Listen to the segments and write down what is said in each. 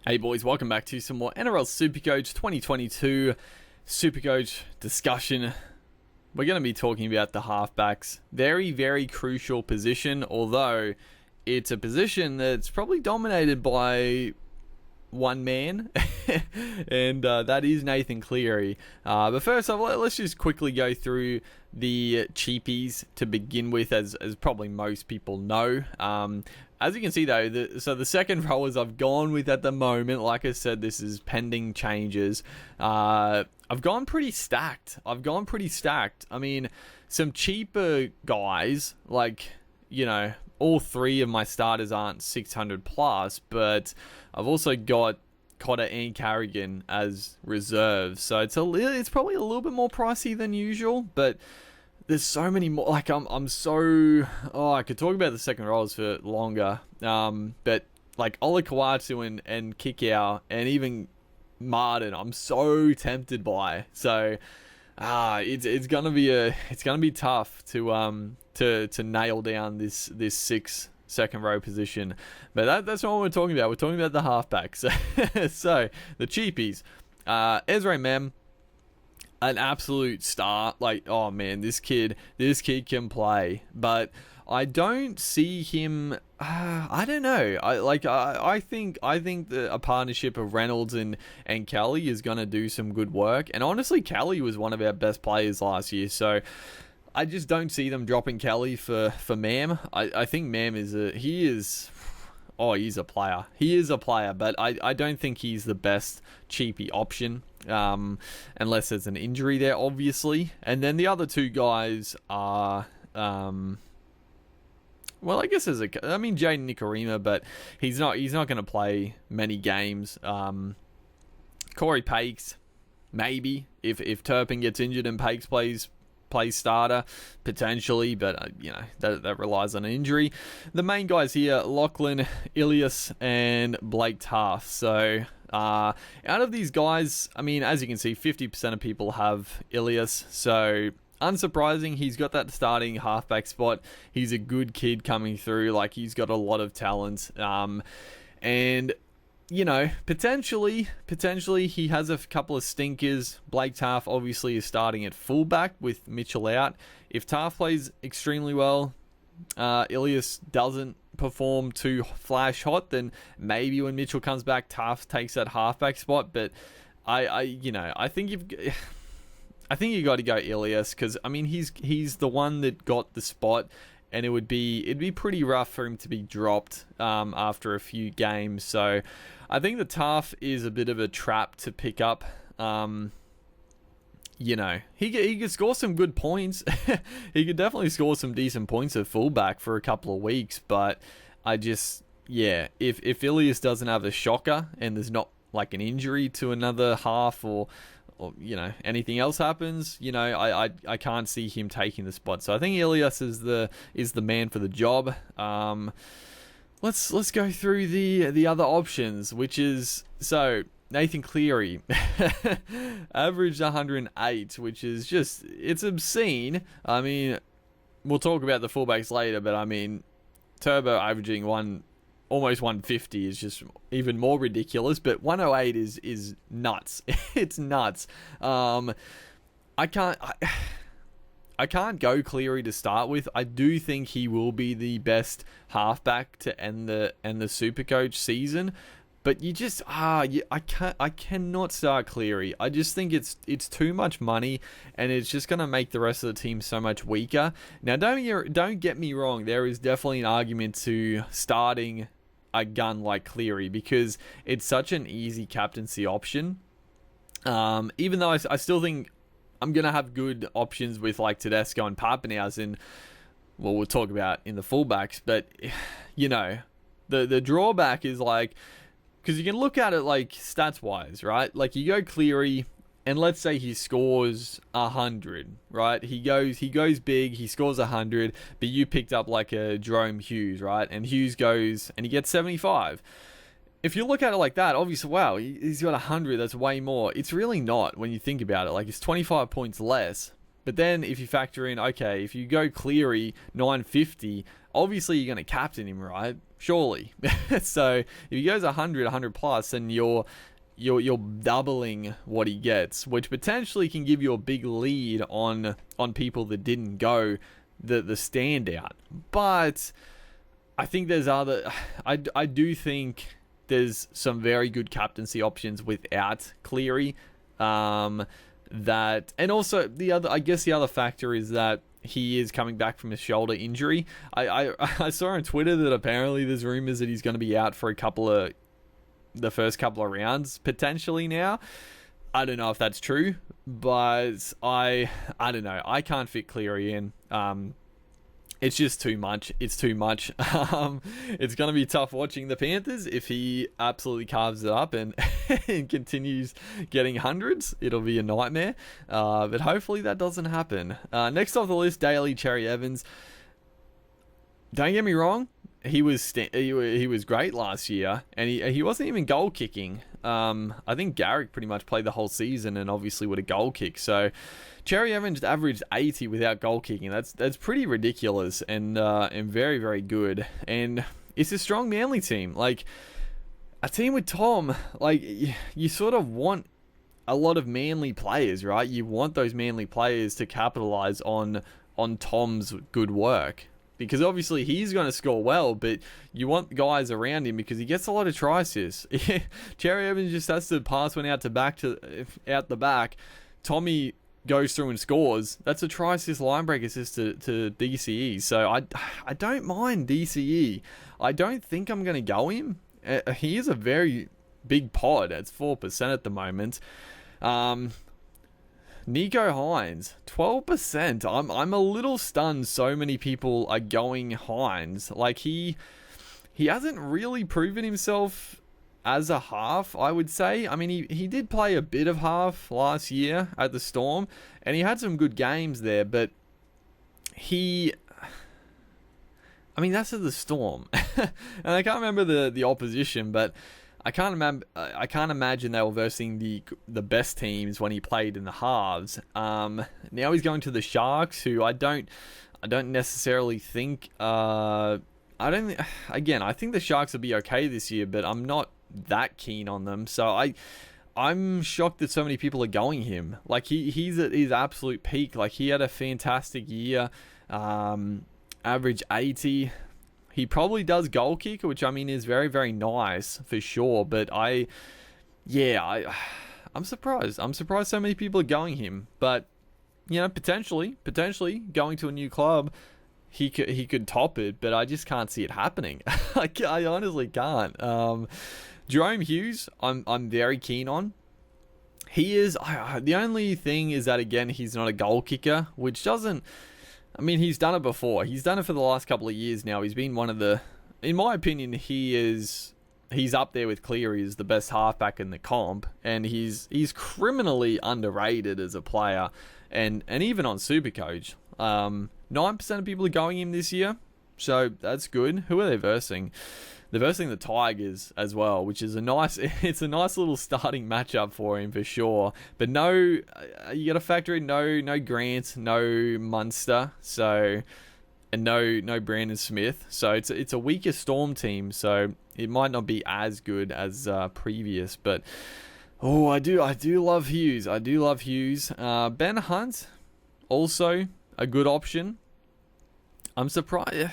Hey boys, welcome back to some more NRL Supercoach 2022 Supercoach discussion. We're going to be talking about the halfbacks. Very, very crucial position, although it's a position that's probably dominated by one man, and that is Nathan Cleary. But first off, let's just quickly go through the cheapies to begin with, as probably most people know. As you can see though, the second rowers I've gone with at the moment, like I said, this is pending changes. I've gone pretty stacked. I mean, some cheaper guys, like, you know, all three of my starters aren't 600 plus, but I've also got Cotter and Carrigan as reserves. So it's probably a little bit more pricey than usual, but there's so many more. Like I could talk about the second rows for longer. But like Ola Kawatu and Kikau and even Martin, I'm so tempted by. So it's gonna be tough to nail down this 6 second row position. But that's not what we're talking about. We're talking about the halfbacks. So the cheapies, Ezra Mem, an absolute star. Like, oh man, this kid can play, but I don't see him. I don't know. I think a partnership of Reynolds and Kelly is going to do some good work. And honestly, Kelly was one of our best players last year, so I just don't see them dropping Kelly for Mam. I think Mam he's a player. He is a player, but I don't think he's the best cheapie option, unless there's an injury there, obviously. And then the other two guys are, well, I guess Jaden Nikorima, but he's not going to play many games. Corey Pakes, maybe if Turpin gets injured and Pakes plays starter, potentially, but that relies on an injury. The main guys here, Lachlan, Ilias, and Blake Taft. So out of these guys, I mean, as you can see, 50% of people have Ilias, so unsurprising, he's got that starting halfback spot. He's a good kid coming through, like he's got a lot of talent, and you know, potentially he has a couple of stinkers. Blake Taft obviously is starting at fullback with Mitchell out. If Taft plays extremely well, Ilias doesn't perform too flash hot, then maybe when Mitchell comes back, Taft takes that halfback spot. But I think you got to go Ilias, because I mean he's the one that got the spot. And it'd be pretty rough for him to be dropped after a few games. So I think the Taft is a bit of a trap to pick up. He could score some good points. He could definitely score some decent points at fullback for a couple of weeks. But if Ilias doesn't have a shocker and there's not like an injury to another half or anything else happens, I can't see him taking the spot. So I think Ilias is the man for the job. Let's go through the other options, which is, so Nathan Cleary averaged 108, which is just, it's obscene. I mean, we'll talk about the fullbacks later, but I mean, Turbo averaging almost 150 is just even more ridiculous, but 108 is nuts. It's nuts. I can't go Cleary to start with. I do think he will be the best halfback to end the Supercoach season, but you just I cannot start Cleary. I just think it's too much money, and it's just going to make the rest of the team so much weaker. Now, don't get me wrong. There is definitely an argument to starting a gun like Cleary, because it's such an easy captaincy option. Even though I still think I'm going to have good options with like Tedesco and Papenhuyzen, well, we'll talk about in the fullbacks, but the drawback is like, because you can look at it like stats wise, right? Like you go Cleary, and let's say he scores 100, right? He goes big, he scores 100, but you picked up like a Jerome Hughes, right? And Hughes goes and he gets 75. If you look at it like that, obviously, wow, he's got 100, that's way more. It's really not when you think about it. Like, it's 25 points less. But then if you factor in, okay, if you go Cleary 950, obviously you're going to captain him, right? surely. So if he goes 100 plus, then you're doubling what he gets, which potentially can give you a big lead on people that didn't go the standout. But I think there's other. I do think there's some very good captaincy options without Cleary. That, and also the other factor is that he is coming back from his shoulder injury. I saw on Twitter that apparently there's rumors that he's going to be out for the first couple of rounds potentially now. I don't know if that's true, but I don't know. I can't fit Cleary in. It's just too much. It's too much. It's going to be tough watching the Panthers if he absolutely carves it up and, and continues getting hundreds. It'll be a nightmare. But hopefully that doesn't happen. Next off the list, Daly Cherry Evans. Don't get me wrong. He was great last year, and he wasn't even goal kicking. I think Garrick pretty much played the whole season and obviously with a goal kick. So Cherry Evans averaged 80 without goal kicking. That's pretty ridiculous and very, very good. And it's a strong Manly team. Like, a team with Tom, like, you sort of want a lot of Manly players, right? You want those Manly players to capitalize on Tom's good work. Because obviously he's going to score well, but you want guys around him because he gets a lot of try assists. Cherry Evans just has to pass one out the back. Tommy goes through and scores. That's a try assist, line break assist to DCE. So I don't mind DCE. I don't think I'm going to go him. He is a very big pod. It's 4% at the moment. Nico Hines, 12%. I'm a little stunned so many people are going Hines. Like, he hasn't really proven himself as a half, I would say. I mean, he did play a bit of half last year at the Storm, and he had some good games there, but that's at the Storm. And I can't remember the opposition, but I can't imagine they were versing the best teams when he played in the halves. Now he's going to the Sharks, who I don't necessarily think. I think the Sharks will be okay this year, but I'm not that keen on them. So I'm shocked that so many people are going him. Like, he's at his absolute peak. Like, he had a fantastic year. Average 80. He probably does goal kick, which I mean is very, very nice for sure. But I'm surprised. I'm surprised so many people are going him. But potentially going to a new club, he could top it. But I just can't see it happening. I honestly can't. Jerome Hughes, I'm very keen on. He is. The only thing is that, again, he's not a goal kicker, which doesn't. I mean, he's done it before. He's done it for the last couple of years now. He's been one of the, in my opinion, he's up there with Cleary as the best halfback in the comp, and he's criminally underrated as a player, and even on Supercoach. 9% of people are going him this year, so that's good. Who are they versing? They're versing the Tigers as well, which is a nice little starting matchup for him for sure. But no, you got to factor in no Grant, no Munster, so, and no Brandon Smith. So it's a weaker Storm team, so it might not be as good as previous. But I do love Hughes. I do love Hughes. Ben Hunt, also a good option. I'm surprised.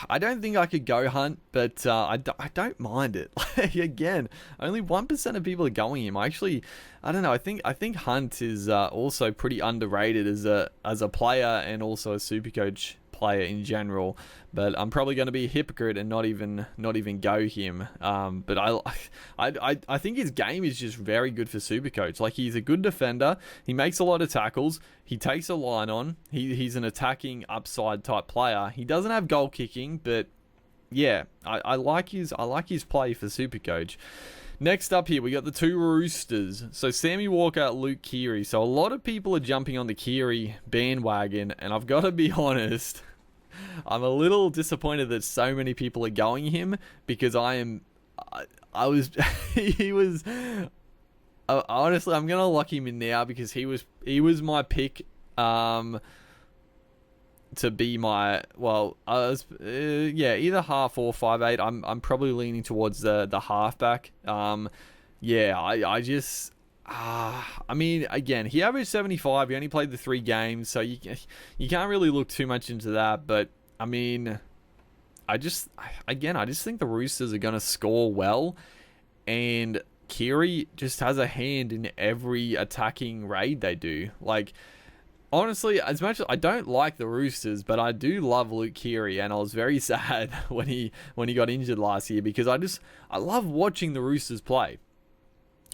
I don't think I could go Hunt, but I don't mind it. Again, only 1% of people are going him. I don't know. I think Hunt is also pretty underrated as a player and also a Supercoach player in general. But I'm probably going to be a hypocrite and not even go him. But I think his game is just very good for Supercoach. Like, he's a good defender. He makes a lot of tackles. He takes a line on. He's an attacking upside type player. He doesn't have goal kicking, but yeah, I like his play for Supercoach. Next up here, we got the two Roosters. So Sammy Walker, Luke Keary. So a lot of people are jumping on the Keary bandwagon, and I've got to be honest, I'm a little disappointed that so many people are going him, because honestly, I'm going to lock him in now because he was my pick to be my either half or 5'8". I'm probably leaning towards the halfback. I mean, again, he averaged 75. He only played the 3 games, so you can't really look too much into that. But I mean, I just think the Roosters are going to score well, and Cleary just has a hand in every attacking raid they do. Like, honestly, as much as I don't like the Roosters, but I do love Luke Cleary, and I was very sad when he got injured last year, because I love watching the Roosters play.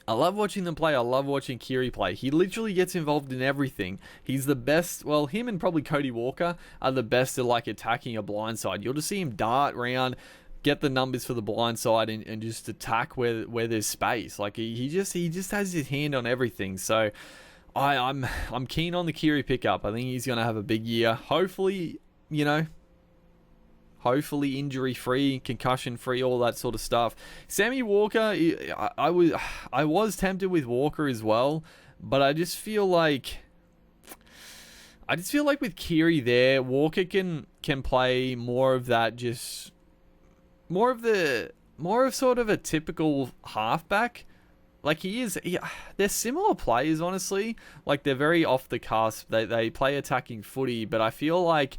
I love watching them play. I love watching Cleary play. He literally gets involved in everything. He's the best. Well, him and probably Cody Walker are the best at like attacking a blindside. You'll just see him dart around, get the numbers for the blindside, and just attack where there's space. Like he just has his hand on everything. So I'm keen on the Cleary pickup. I think he's gonna have a big year. Hopefully, injury-free, concussion-free, all that sort of stuff. Sammy Walker, I was tempted with Walker as well, but I just feel like with Cleary there, Walker can play more of that, just more of sort of a typical halfback. Like they're similar players, honestly. Like, they're very off the cusp. They play attacking footy, but I feel like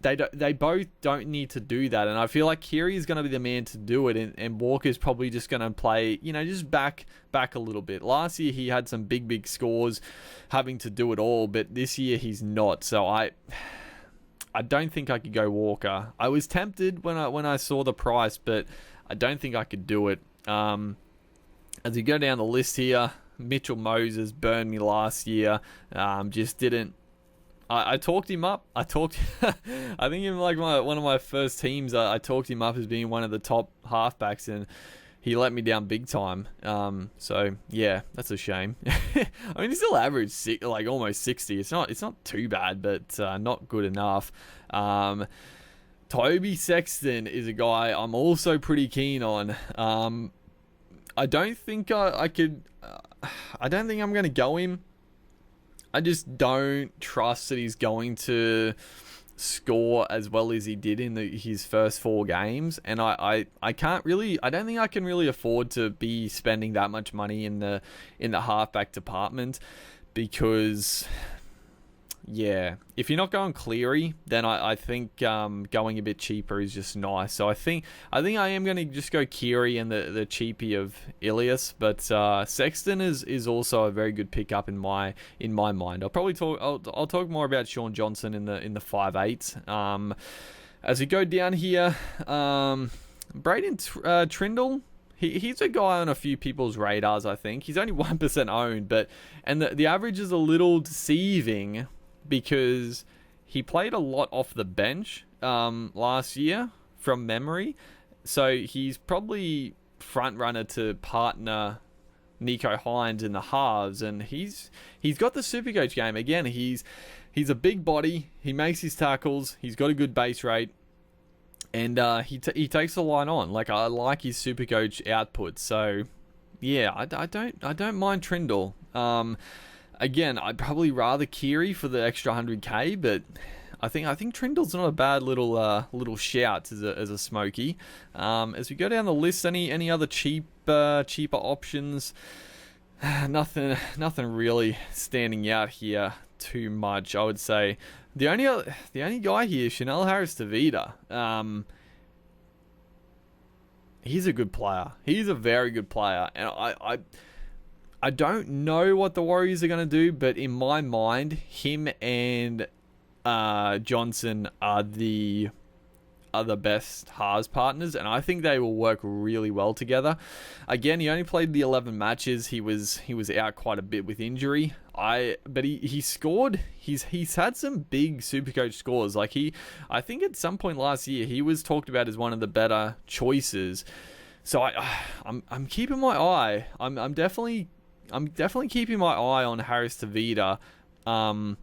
they both don't need to do that, and I feel like Cleary is going to be the man to do it, and Walker's probably just going to play, just back a little bit. Last year he had some big scores, having to do it all, but this year he's not. So I don't think I could go Walker. I was tempted when I saw the price, but I don't think I could do it. As we go down the list here, Mitchell Moses burned me last year. Just didn't. I talked him up. I think in like one of my first teams, I talked him up as being one of the top halfbacks, and he let me down big time. So yeah, that's a shame. I mean, he still averaged like almost 60. It's not too bad, but not good enough. Toby Sexton is a guy I'm also pretty keen on. I don't think I could. I don't think I'm going to go him. I just don't trust that he's going to score as well as he did in his first 4 games, and I can't really. I don't think I can really afford to be spending that much money in the halfback department, because yeah, if you're not going Cleary, then I think going a bit cheaper is just nice. So I think I am going to just go Cleary and the cheapie of Ilias, but Sexton is also a very good pickup in my mind. I'll talk more about Sean Johnson in the 5'8". As we go down here, Braden Trindle. He's a guy on a few people's radars. I think he's only 1% owned, and the average is a little deceiving, because he played a lot off the bench last year from memory. So he's probably front runner to partner Nico Hines in the halves, and he's got the Supercoach game. Again, he's a big body, he makes his tackles, he's got a good base rate, and he takes the line on. Like, I like his Supercoach output. So yeah, I don't mind Trindle. Again, I'd probably rather Cleary for the extra 100k, but I think Trindle's not a bad little shout as a smoky. As we go down the list, any other cheaper options? Nothing really standing out here too much. I would say the only guy here, Chanel Harris-Tavita. He's a good player. He's a very good player, and I don't know what the Warriors are going to do, but in my mind, him and Johnson are the best halves partners, and I think they will work really well together. Again, he only played the 11 matches. He was out quite a bit with injury. But he scored. He's had some big Supercoach scores. Like, I think at some point last year he was talked about as one of the better choices. So I'm keeping my eye. I'm definitely keeping my eye on Harris-Tavita to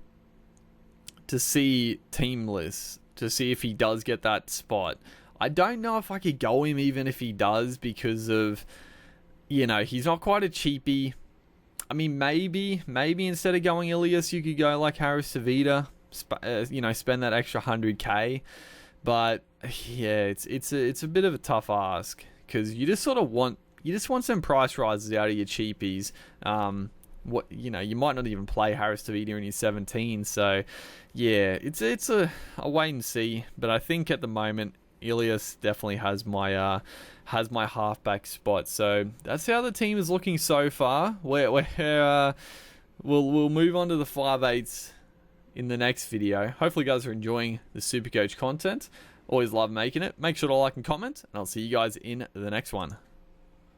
see team lists, to see if he does get that spot. I don't know if I could go him even if he does, because of, he's not quite a cheapie. I mean, maybe instead of going Ilias, you could go like Harris-Tavita. spend that extra 100k. But yeah, it's a bit of a tough ask, because you just want some price rises out of your cheapies. You might not even play Harris Tavita in your 17, so yeah, it's a wait and see. But I think at the moment, Ilias definitely has my halfback spot. So that's how the team is looking so far. We'll move on to the 5/8s in the next video. Hopefully you guys are enjoying the Supercoach content. Always love making it. Make sure to like and comment, and I'll see you guys in the next one.